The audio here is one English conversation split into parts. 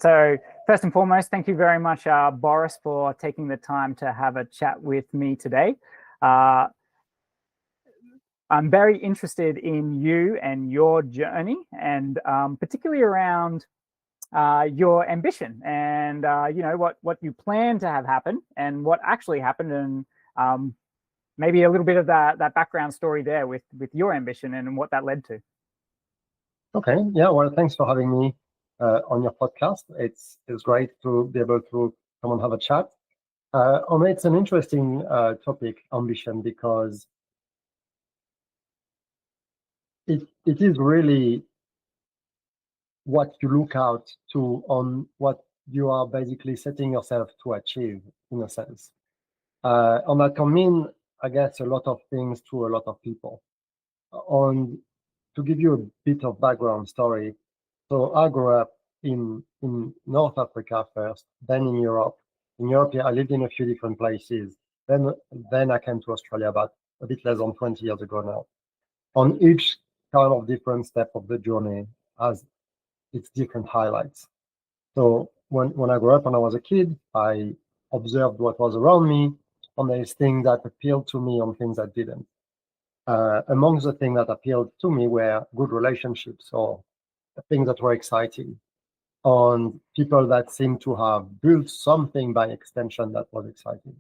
So first and foremost, thank you very much, Boris, for taking the time to have a chat with me today. I'm very interested in you and your journey, and particularly around your ambition and what you plan to have happen and what actually happened, and maybe a little bit of that background story there with your ambition and what that led to. Okay, yeah, well, thanks for having me on your podcast. It's great to be able to come and have a chat. It's an interesting topic, ambition, because it is really what you look out to on what you are basically setting yourself to achieve, in a sense. And that can mean, I guess, a lot of things to a lot of people. To give you a bit of background story, so I grew up in North Africa first, then in Europe. In Europe, I lived in a few different places. Then I came to Australia about a bit less than 20 years ago now. On each kind of different step of the journey has its different highlights. So when I grew up, when I was a kid, I observed what was around me, and there's things that appealed to me and things that didn't. Amongst the things that appealed to me were good relationships or things that were exciting, and people that seemed to have built something by extension that was exciting.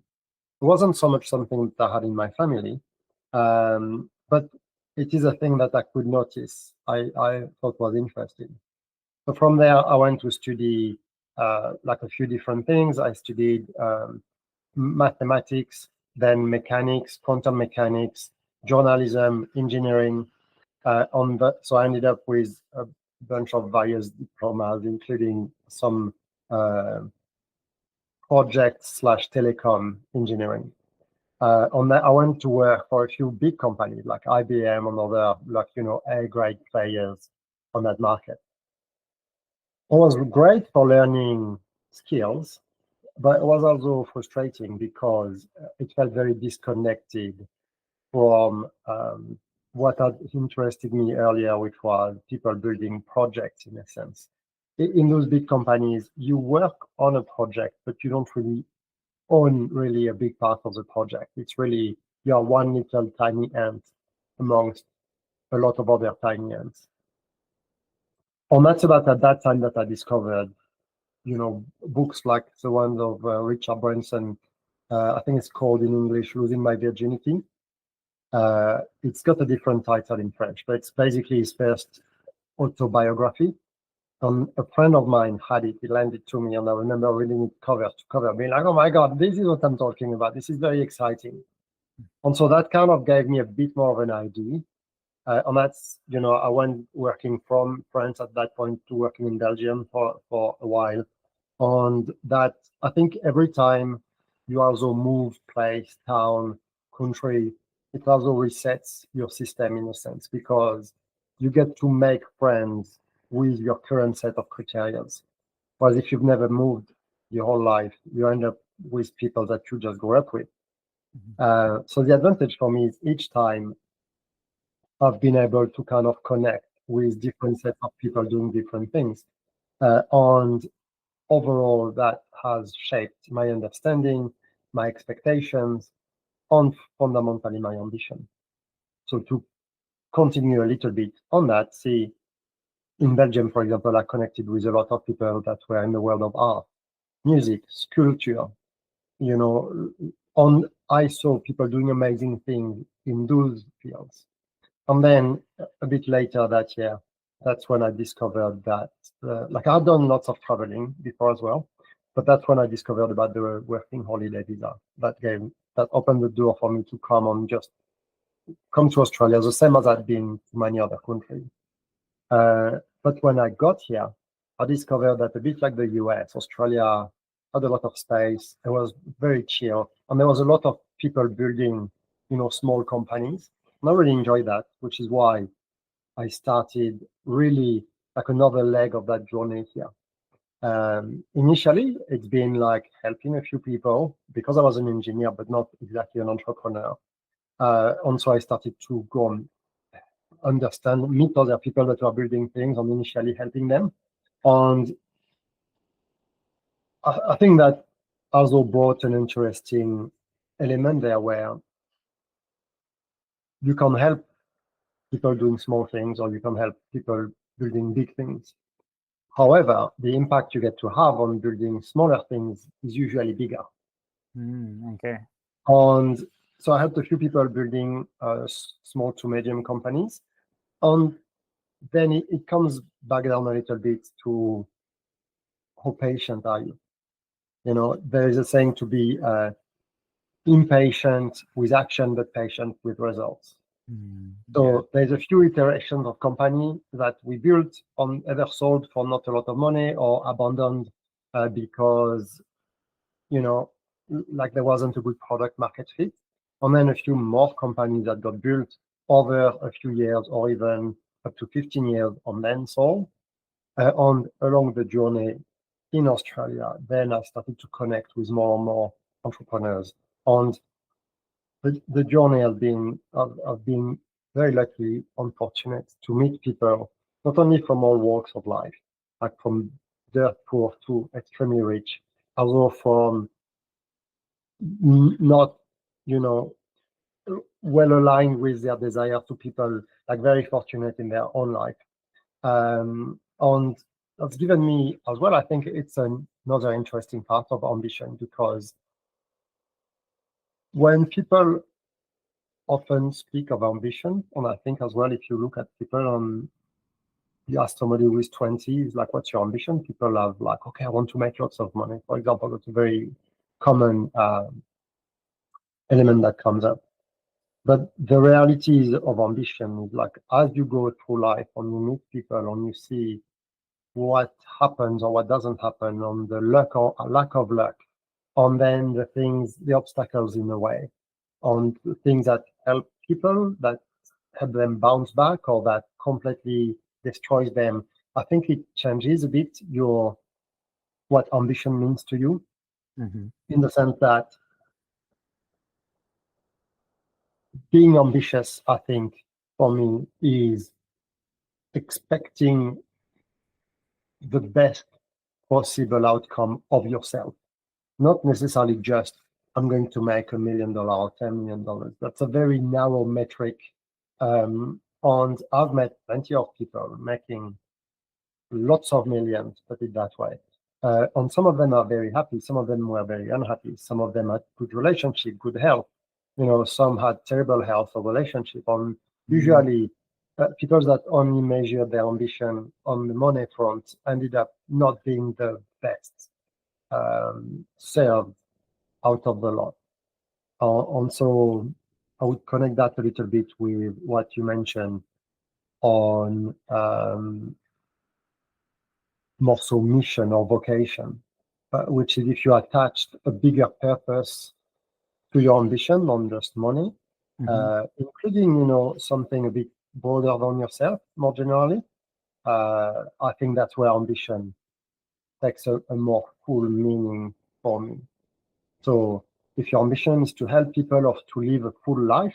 It wasn't so much something that I had in my family, but it is a thing that I could notice, I thought was interesting. So from there, I went to study like a few different things. I studied mathematics, then mechanics, quantum mechanics, journalism, engineering. So I ended up with a bunch of various diplomas, including some project/telecom engineering. On that, I went to work for a few big companies like IBM and other, A-grade players on that market. It was great for learning skills, but it was also frustrating because it felt very disconnected from what had interested me earlier, which was people building projects, in a sense. In those big companies, you work on a project, but you don't really own a big part of the project. It's really, you're one little tiny ant amongst a lot of other tiny ants. And that's about at that time that I discovered, books like the ones of Richard Branson. I think it's called in English, Losing My Virginity. It's got a different title in French, but it's basically his first autobiography. And a friend of mine had it. He lent it to me, and I remember reading it cover to cover, being like, oh my God, this is what I'm talking about. This is very exciting. And so that kind of gave me a bit more of an idea. And that's, I went working from France at that point to working in Belgium for a while. And that, I think every time you also move place, town, country, it also resets your system in a sense, because you get to make friends with your current set of criteria. Whereas if you've never moved your whole life, you end up with people that you just grew up with. So the advantage for me is each time I've been able to kind of connect with different sets of people doing different things. And overall, that has shaped my understanding, my expectations, and fundamentally my ambition. So to continue a little bit on that, see, in Belgium, for example, I connected with a lot of people that were in the world of art, music, sculpture, and I saw people doing amazing things in those fields. And then a bit later that year, that's when I discovered that, I've done lots of traveling before as well, but that's when I discovered about the working holiday visa. That opened the door for me to come to Australia, the same as I'd been to many other countries. But when I got here, I discovered that a bit like the US, Australia had a lot of space. It was very chill, and there was a lot of people building, small companies. And I really enjoyed that, which is why I started really like another leg of that journey here. Initially, it's been like helping a few people because I was an engineer, but not exactly an entrepreneur. And so I started to go and meet other people that are building things and initially helping them. And I think that also brought an interesting element there where you can help people doing small things, or you can help people building big things. However, the impact you get to have on building smaller things is usually bigger. Okay. And so I helped a few people building small to medium companies. And then it comes back down a little bit to how patient are you? You know, there is a saying to be impatient with action, but patient with results. So there's a few iterations of company that we built on, either sold for not a lot of money or abandoned because, you know, like there wasn't a good product market fit. And then a few more companies that got built over a few years or even up to 15 years and then sold. And along the journey in Australia, then I started to connect with more and more entrepreneurs. And the journey I've been very lucky and fortunate to meet people, not only from all walks of life, like from dirt poor to extremely rich, also from not, you know, well aligned with their desire to people, like very fortunate in their own life. And that's given me as well, I think it's another interesting part of ambition, because when people often speak of ambition, and I think as well, if you look at people you ask somebody who is 20, like, what's your ambition? People have like, okay, I want to make lots of money, for example. That's a very common element that comes up. But the realities of ambition is, like, as you go through life and you meet people and you see what happens or what doesn't happen, on the luck or lack of luck, and then the obstacles in the way, on things that help people, that help them bounce back, or that completely destroys them. I think it changes a bit what ambition means to you, in the sense that being ambitious, I think, for me, is expecting the best possible outcome of yourself, not necessarily just, I'm going to make $1 million or $10 million. That's a very narrow metric. And I've met plenty of people making lots of millions, put it that way. And some of them are very happy. Some of them were very unhappy. Some of them had good relationship, good health. You know, some had terrible health or relationship. And usually, people that only measure their ambition on the money front ended up not being the best served out of the lot. And so I would connect that a little bit with what you mentioned on more so mission or vocation, which is if you attached a bigger purpose to your ambition than just money, including, you know, something a bit broader than yourself, more generally. I think that's where ambition takes a more full meaning for me. So if your ambition is to help people or to live a full life,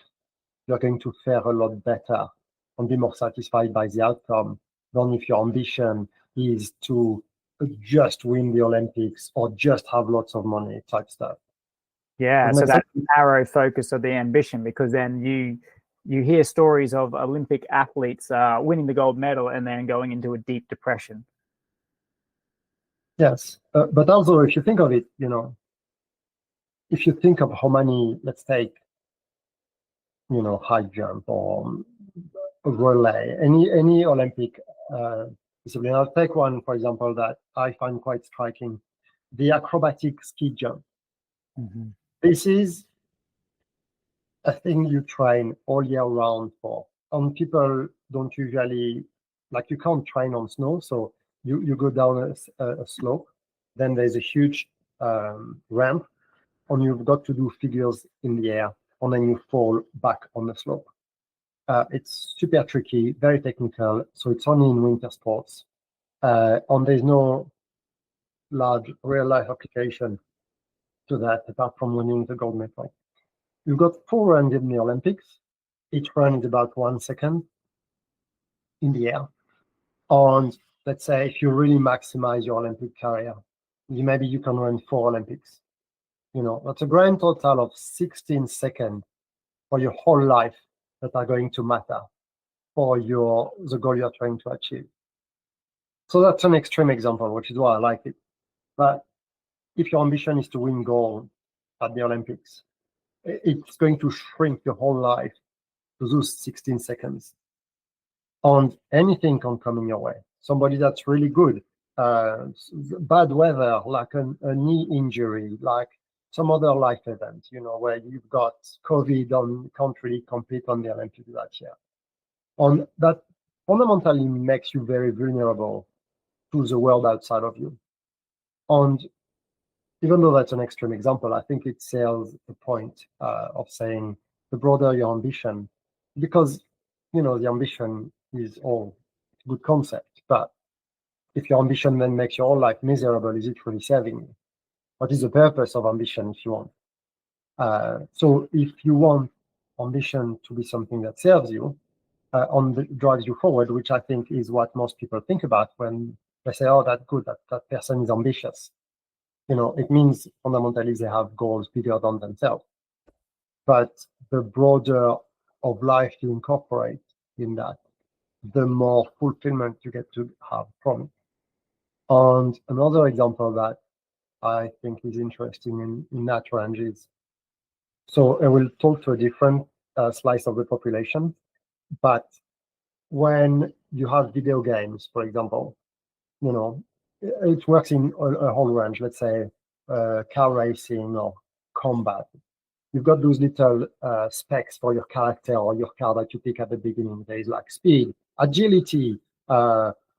you're going to fare a lot better and be more satisfied by the outcome than if your ambition is to just win the Olympics or just have lots of money type stuff. Yeah, so that narrow focus of the ambition, because then you hear stories of Olympic athletes winning the gold medal and then going into a deep depression. Yes, but also if you think of it, you know, if you think of how many, let's take, you know, high jump or relay, any Olympic discipline. I'll take one, for example, that I find quite striking: the acrobatic ski jump. This is a thing you train all year round for. And people don't usually, like, you can't train on snow, so you go down a slope, then there's a huge ramp, and you've got to do figures in the air, and then you fall back on the slope. It's super tricky, very technical, so it's only in winter sports. And there's no large real-life application to that, apart from winning the gold medal. You've got 4 runs in the Olympics. Each run is about 1 second in the air. And let's say if you really maximize your Olympic career, maybe you can run 4 Olympics. That's a grand total of 16 seconds for your whole life that are going to matter for the goal you're trying to achieve. So that's an extreme example, which is why I like it. But if your ambition is to win gold at the Olympics, it's going to shrink your whole life to those 16 seconds. And anything can come in your way. Somebody that's really good, bad weather, like a knee injury, like some other life event, where you've got COVID and can't really compete on the Olympics that year. And that fundamentally makes you very vulnerable to the world outside of you. And even though that's an extreme example, I think it sells the point of saying the broader your ambition, because the ambition is all a good concept, but if your ambition then makes your whole life miserable, is it really serving you? What is the purpose of ambition if you want? So if you want ambition to be something that serves you and drives you forward, which I think is what most people think about when they say, oh, that's good, that person is ambitious. It means fundamentally they have goals bigger than themselves. But the broader of life you incorporate in that, the more fulfillment you get to have from it. And another example that I think is interesting in that range is, so I will talk to a different slice of the population, but when you have video games, for example, it works in a whole range, let's say car racing or combat. You've got those little specs for your character or your car that you pick at the beginning. There is like speed, agility,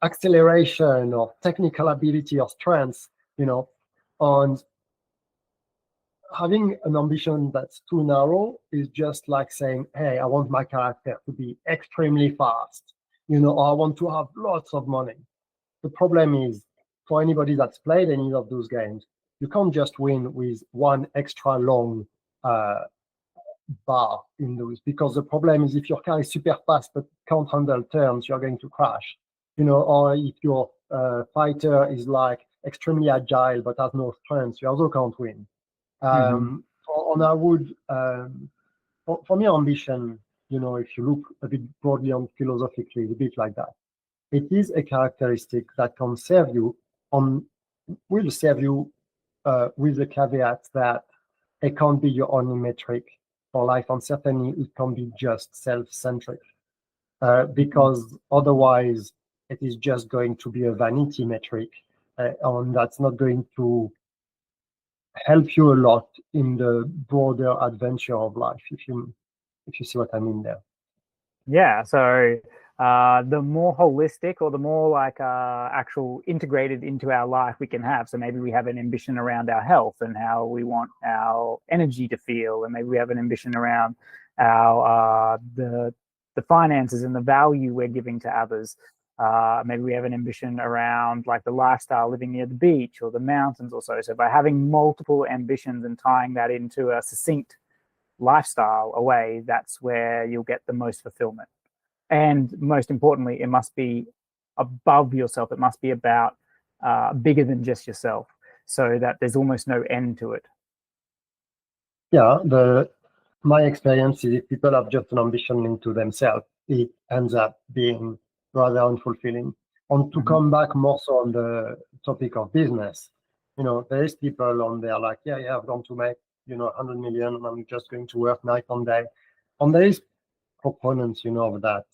acceleration, or technical ability or strength, and having an ambition that's too narrow is just like saying, hey, I want my character to be extremely fast, or I want to have lots of money. The problem is, for anybody that's played any of those games, you can't just win with one extra long bar in those, because the problem is if your car is super fast but can't handle turns, you're going to crash. Or if your fighter is like extremely agile but has no strength, you also can't win. And I would, for me, ambition, if you look a bit broadly and philosophically, a bit like that. It is a characteristic that can serve you, will serve you with the caveat that it can't be your only metric for life, and certainly it can be just self-centric, because otherwise it is just going to be a vanity metric, and that's not going to help you a lot in the broader adventure of life, if you see what I mean there. Yeah, so the more holistic or the more like actual integrated into our life we can have. So maybe we have an ambition around our health and how we want our energy to feel, and maybe we have an ambition around our the finances and the value we're giving to others. Maybe we have an ambition around like the lifestyle, living near the beach or the mountains or so. So by having multiple ambitions and tying that into a succinct lifestyle away, that's where you'll get the most fulfillment. And most importantly, it must be above yourself. It must be about bigger than just yourself, so that there's almost no end to it. Yeah, my experience is if people have just an ambition into themselves, it ends up being rather unfulfilling. And to come back more so on the topic of business, there is people on there like, yeah, I'm going to make 100 million, and I'm just going to work night and day. And there is proponents, of that,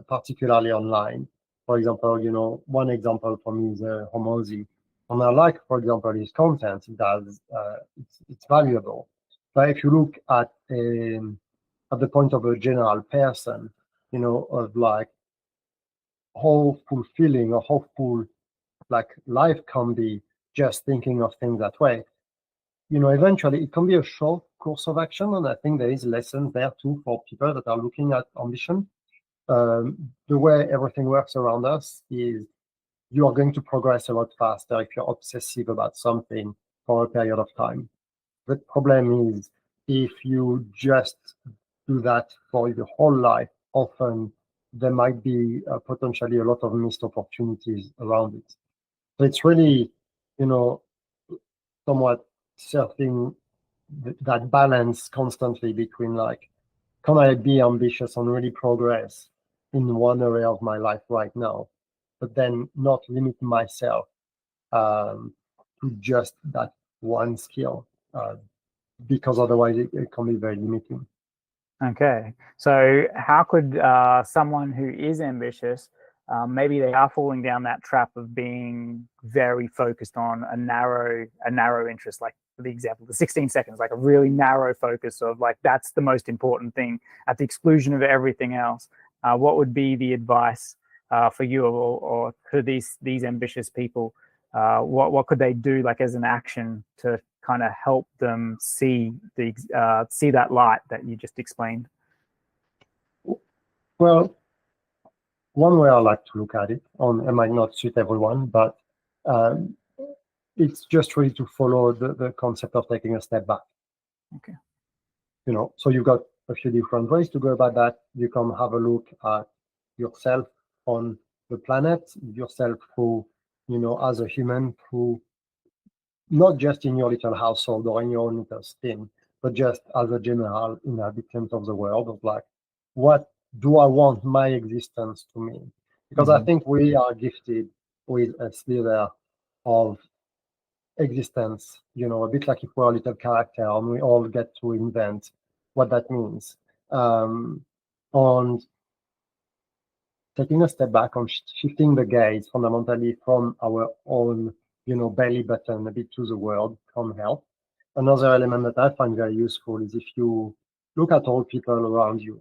particularly online. For example, one example for me is Homozy. And I like, for example, his content. It does, it's valuable. But if you look at the point of a general person, of like how fulfilling or how full like life can be just thinking of things that way, eventually it can be a short course of action. And I think there is lessons there too for people that are looking at ambition. The way everything works around us is you are going to progress a lot faster if you're obsessive about something for a period of time. The problem is if you just do that for your whole life, often there might be potentially a lot of missed opportunities around it. So it's really, somewhat surfing that balance constantly between like, can I be ambitious and really progress in one area of my life right now, but then not limit myself to just that one skill, because otherwise it can be very limiting. Okay, so how could someone who is ambitious, maybe they are falling down that trap of being very focused on a narrow interest, like for the example, the 16 seconds, like a really narrow focus of like, that's the most important thing at the exclusion of everything else. What would be the advice for you or for these ambitious people? What could they do like as an action to kind of help them see that light that you just explained? Well, one way I like to look at it, it might not suit everyone, but it's just really to follow the concept of taking a step back. Okay. So you've got a few different ways to go about that. You can have a look at yourself on the planet, yourself who, as a human, who not just in your little household or in your own little spin, but just as a general inhabitant of the world, of like, what do I want my existence to mean? Because I think we are gifted with a sliver of existence, a bit like if we're a little character and we all get to invent what that means. And taking a step back on shifting the gaze fundamentally from our own, belly button a bit to the world can help. Another element that I find very useful is if you look at all people around you,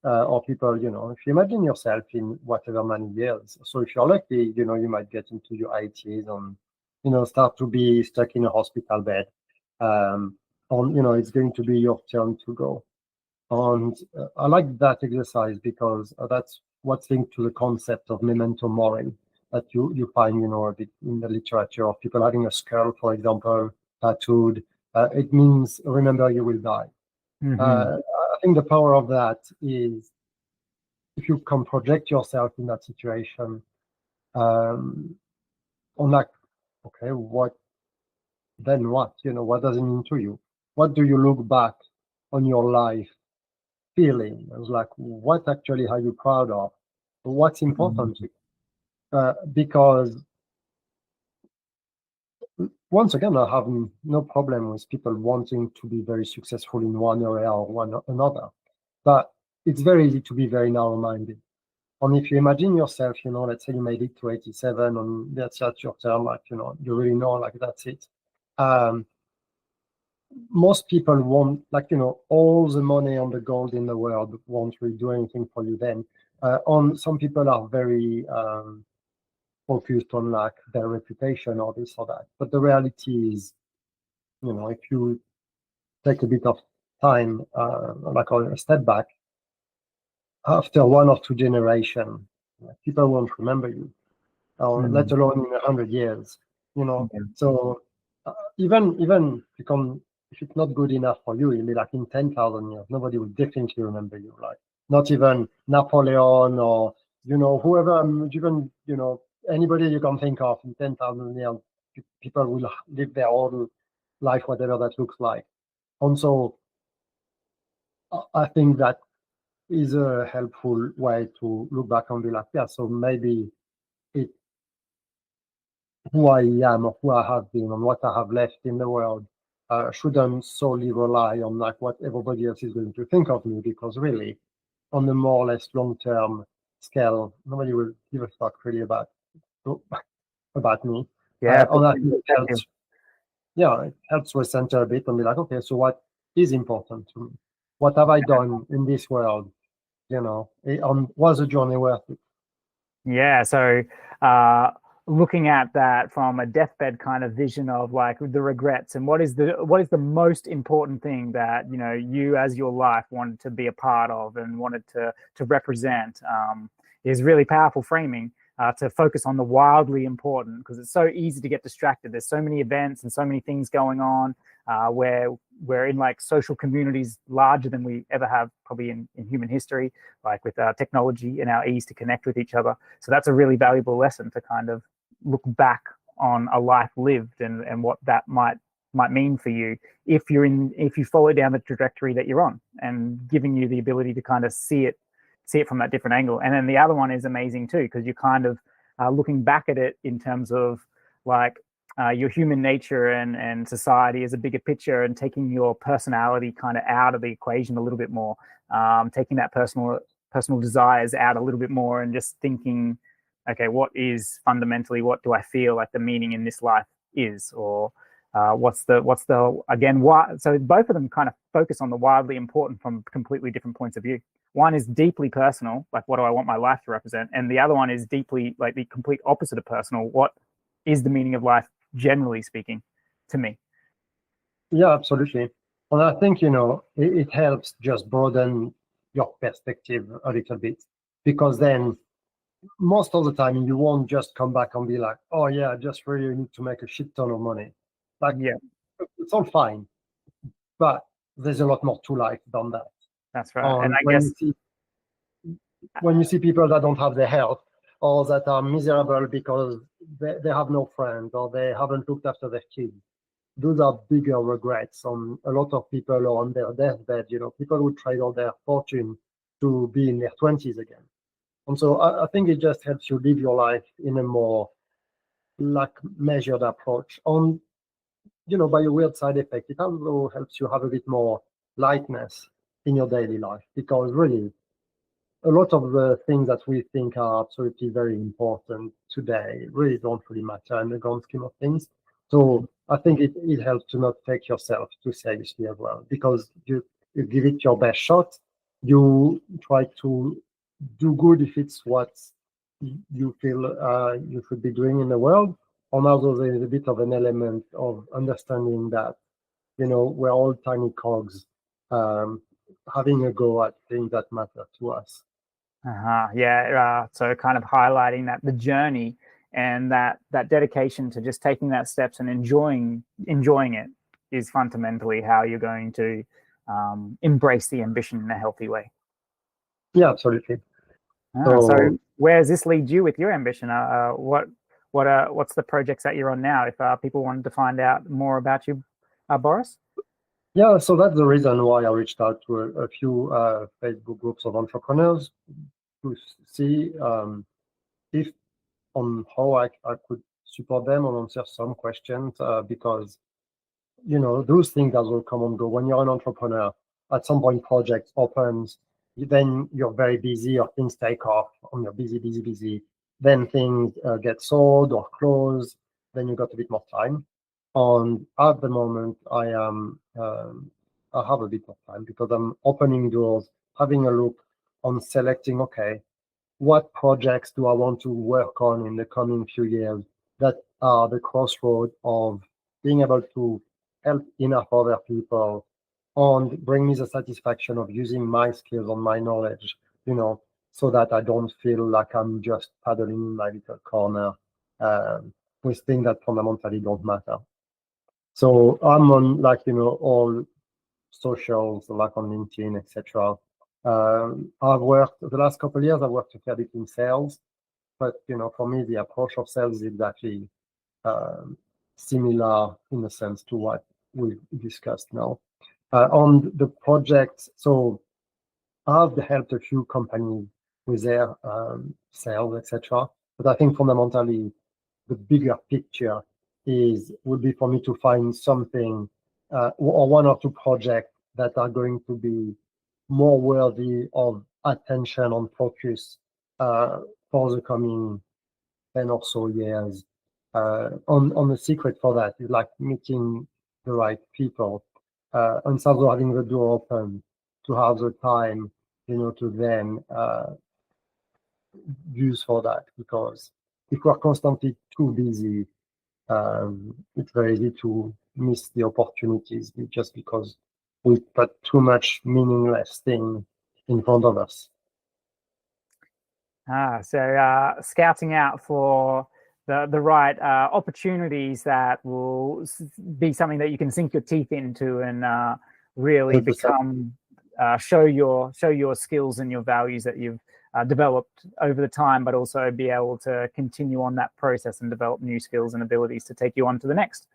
or people, if you imagine yourself in whatever many years. So if you're lucky, you might get into your 80s and, start to be stuck in a hospital bed. It's going to be your turn to go. And I like that exercise because that's what's linked to the concept of memento mori that you find, a bit in the literature of people having a skull, for example, tattooed. It means remember you will die. I think the power of that is if you can project yourself in that situation, on like, okay, what then what? What does it mean to you? What do you look back on your life feeling? It was like, what actually are you proud of? What's important to you? Because once again, I have no problem with people wanting to be very successful in one area or one another, but it's very easy to be very narrow-minded. And if you imagine yourself, let's say you made it to 87 and that's your term, like, you really know, like, that's it. Most people won't, like, all the money and the gold in the world won't really do anything for you then. Some people are very focused on like their reputation or this or that. But the reality is, if you take a bit of time, like a step back, after 1 or 2 generations, people won't remember you, let alone in 100 years. So even if it's not good enough for you, it'll be like in 10,000 years, nobody will definitely remember you. Like not even Napoleon or whoever, even anybody you can think of in 10,000 years, people will live their own life, whatever that looks like. And so I think that is a helpful way to look back and be like, yeah, so maybe who I am or who I have been and what I have left in the world shouldn't solely rely on like what everybody else is going to think of me, because really, on the more or less long-term scale, nobody will give a fuck really about me. Yeah, and I think it helps recenter a bit and be like, okay, so what is important to me? What have I done in this world? Was the journey worth it? Yeah, so looking at that from a deathbed kind of vision of like the regrets and what is the most important thing that you as your life wanted to be a part of and wanted to represent, is really powerful framing. To focus on the wildly important, because it's so easy to get distracted. There's so many events and so many things going on, where we're in like social communities larger than we ever have probably in human history, like with technology and our ease to connect with each other. So that's a really valuable lesson to kind of look back on a life lived and what that might might mean for you if you follow down the trajectory that you're on, and giving you the ability to kind of see it from that different angle. And then the other one is amazing too, because you're kind of looking back at it in terms of like your human nature and society as a bigger picture, and taking your personality kind of out of the equation a little bit more, taking that personal desires out a little bit more, and just thinking, okay, what do I feel like the meaning in this life is, or what's the again, why? So both of them kind of focus on the wildly important from completely different points of view. One is deeply personal, like what do I want my life to represent, and the other one is deeply like the complete opposite of personal. What is the meaning of life, generally speaking, to me? Yeah, absolutely. And I think, it helps just broaden your perspective a little bit, because then most of the time you won't just come back and be like, oh yeah, I just really need to make a shit ton of money. Like, Yeah, it's all fine, but there's a lot more to life than that. that's right. And I when guess you see people that don't have their health, or that are miserable because they have no friends, or they haven't looked after their kids, those are bigger regrets. On a lot of people are on their deathbed. People would trade all their fortune to be in their 20s again. And so I think it just helps you live your life in a more like measured approach. On, by a weird side effect, it also helps you have a bit more lightness in your daily life, because really a lot of the things that we think are absolutely very important today really don't really matter in the grand scheme of things. So I think it helps to not take yourself too seriously as well, because you give it your best shot. You try to do good if it's what you feel you should be doing in the world. And also there is a bit of an element of understanding that, we're all tiny cogs, having a go at things that matter to us. So kind of highlighting that the journey and that dedication to just taking that steps and enjoying it is fundamentally how you're going to embrace the ambition in a healthy way. Yeah, absolutely. So where does this lead you with your ambition? What's the projects that you're on now? If people wanted to find out more about you, Boris? Yeah, so that's the reason why I reached out to a few Facebook groups of entrepreneurs to see if on how I could support them and answer some questions, because those things that will come and go. When you're an entrepreneur, at some point project opens, then you're very busy, or things take off and you're busy. Then things get sold or closed, then you got a bit more time. And at the moment I have a bit more time, because I'm opening doors, having a look on selecting, okay, what projects do I want to work on in the coming few years that are the crossroad of being able to help enough other people and bring me the satisfaction of using my skills and my knowledge, so that I don't feel like I'm just paddling in my little corner with things that fundamentally don't matter. So I'm on all socials, like on LinkedIn, etc. I've worked the last couple of years. I've worked a fair bit in sales, but for me, the approach of sales is exactly similar in a sense to what we discussed now. On the project, so I've helped a few companies with their sales, etc. But I think fundamentally, the bigger picture would be for me to find something or one or two projects that are going to be more worthy of attention and focus for the coming 10 or so years. On the secret for that is like meeting the right people, and also having the door open to have the time, to then use for that. Because if we're constantly too busy, it's very easy to miss the opportunities just because we put too much meaningless thing in front of us. So scouting out for the right opportunities that will be something that you can sink your teeth into and really 100%. become show your skills and your values that you've developed over the time, but also be able to continue on that process and develop new skills and abilities to take you on to the next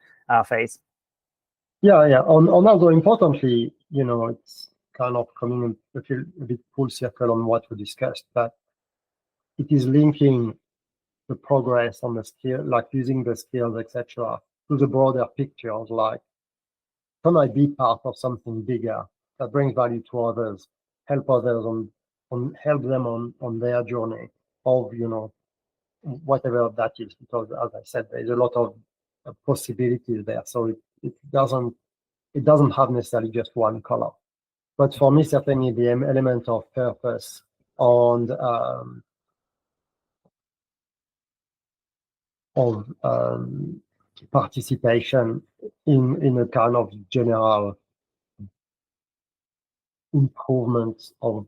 phase. Yeah. On also importantly, it's kind of coming a bit full circle on what we discussed, but it is linking the progress on the skill, like using the skills, etc., to the broader pictures. Like, can I be part of something bigger that brings value to others, help others help them on their journey of whatever that is? Because as I said, there's a lot of possibilities there. So it doesn't have necessarily just one color. But for me, certainly the element of purpose and of participation in a kind of general improvement of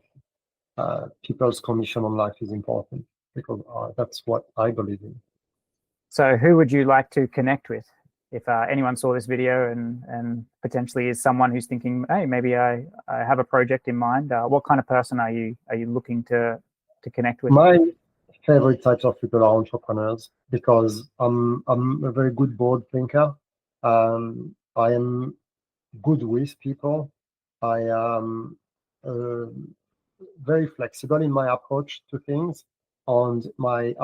people's condition on life is important, because that's what I believe in. So who would you like to connect with? If anyone saw this video and potentially is someone who's thinking, hey, maybe I have a project in mind, what kind of person are you looking to connect with? My favorite types of people are entrepreneurs, because I'm a very good board thinker. I am good with people. I am very flexible in my approach to things, and I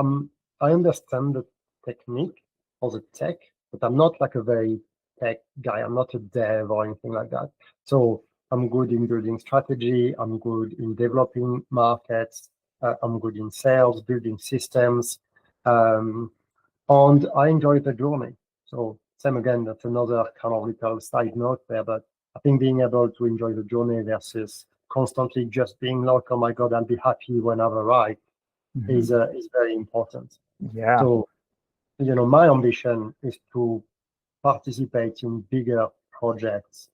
understand the technique or the tech, but I'm not like a very tech guy. I'm not a dev or anything like that. So I'm good in building strategy. I'm good in developing markets. I'm good in sales, building systems, and I enjoy the journey. So same again, that's another kind of little side note there, but I think being able to enjoy the journey versus constantly just being like, oh my God, I'll be happy when I've arrived, is very important. Yeah. So, my ambition is to participate in bigger projects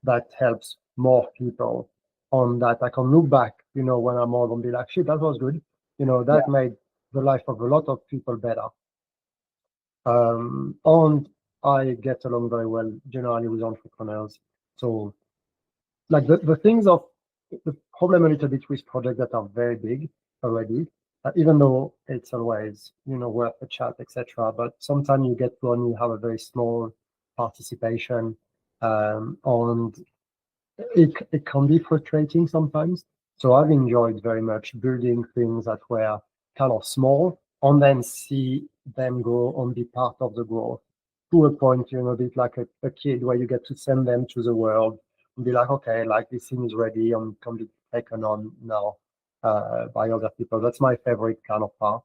that helps more people, on that I can look back, when I'm old, and be like, shit, that was good. That made the life of a lot of people better. And I get along very well generally with entrepreneurs. So, like the things of the problem a little bit with projects that are very big already, even though it's always worth a chat, etc. But sometimes you get to only have a very small participation, and it can be frustrating sometimes. So I've enjoyed very much building things that were kind of small, and then see them grow and be part of the growth to a point, a bit like a kid, where you get to send them to the world and be like, okay, like this thing is ready and can be taken on now by other people. That's my favorite kind of part.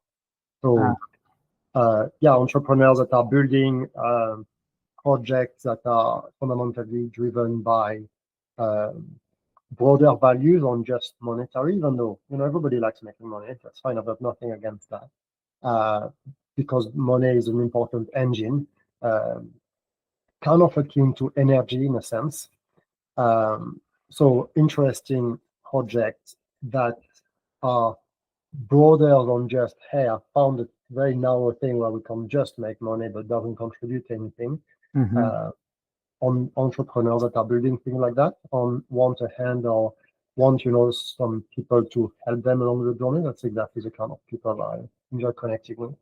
So entrepreneurs that are building projects that are fundamentally driven by broader values on just monetary, even though everybody likes making money. That's fine. I've got nothing against that, because money is an important engine, kind of akin to energy in a sense. So interesting projects that are broader than just, hey, I found a very narrow thing where we can just make money but doesn't contribute anything. On entrepreneurs that are building things like that, on want a hand or want some people to help them along the journey. That's exactly the kind of people I enjoy connecting with.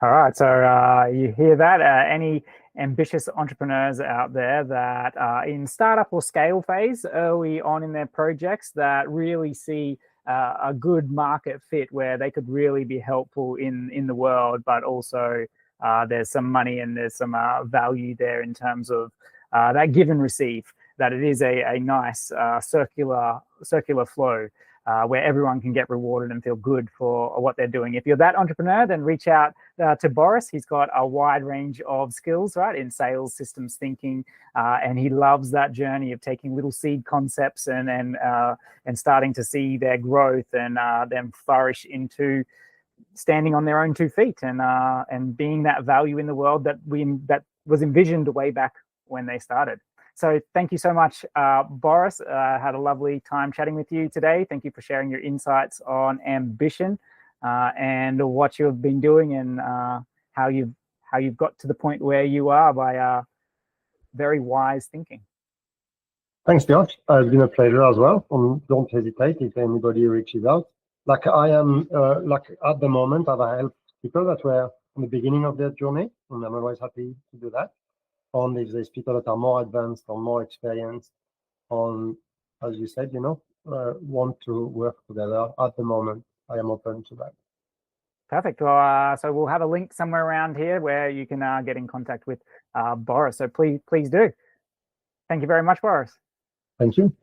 All right, so you hear that? Any ambitious entrepreneurs out there that are in startup or scale phase early on in their projects that really see a good market fit where they could really be helpful in the world, but also there's some money and there's some value there in terms of that give and receive, that it is a nice circular flow where everyone can get rewarded and feel good for what they're doing. If you're that entrepreneur, then reach out to Boris. He's got a wide range of skills, right, in sales, systems thinking, and he loves that journey of taking little seed concepts and starting to see their growth and them flourish into standing on their own 2 feet and being that value in the world that was envisioned way back when they started. So thank you so much, Boris. Had a lovely time chatting with you today. Thank you for sharing your insights on ambition and what you've been doing and how you've got to the point where you are by very wise thinking. Thanks, Josh. It's been a pleasure as well. Don't hesitate if anybody reaches out. Like I am, at the moment, I've helped people that were in the beginning of their journey, and I'm always happy to do that. on if there's people that are more advanced or more experienced on, as you said, want to work together. At the moment, I am open to that. Perfect. Well, so we'll have a link somewhere around here where you can get in contact with Boris. So please do. Thank you very much, Boris. Thank you.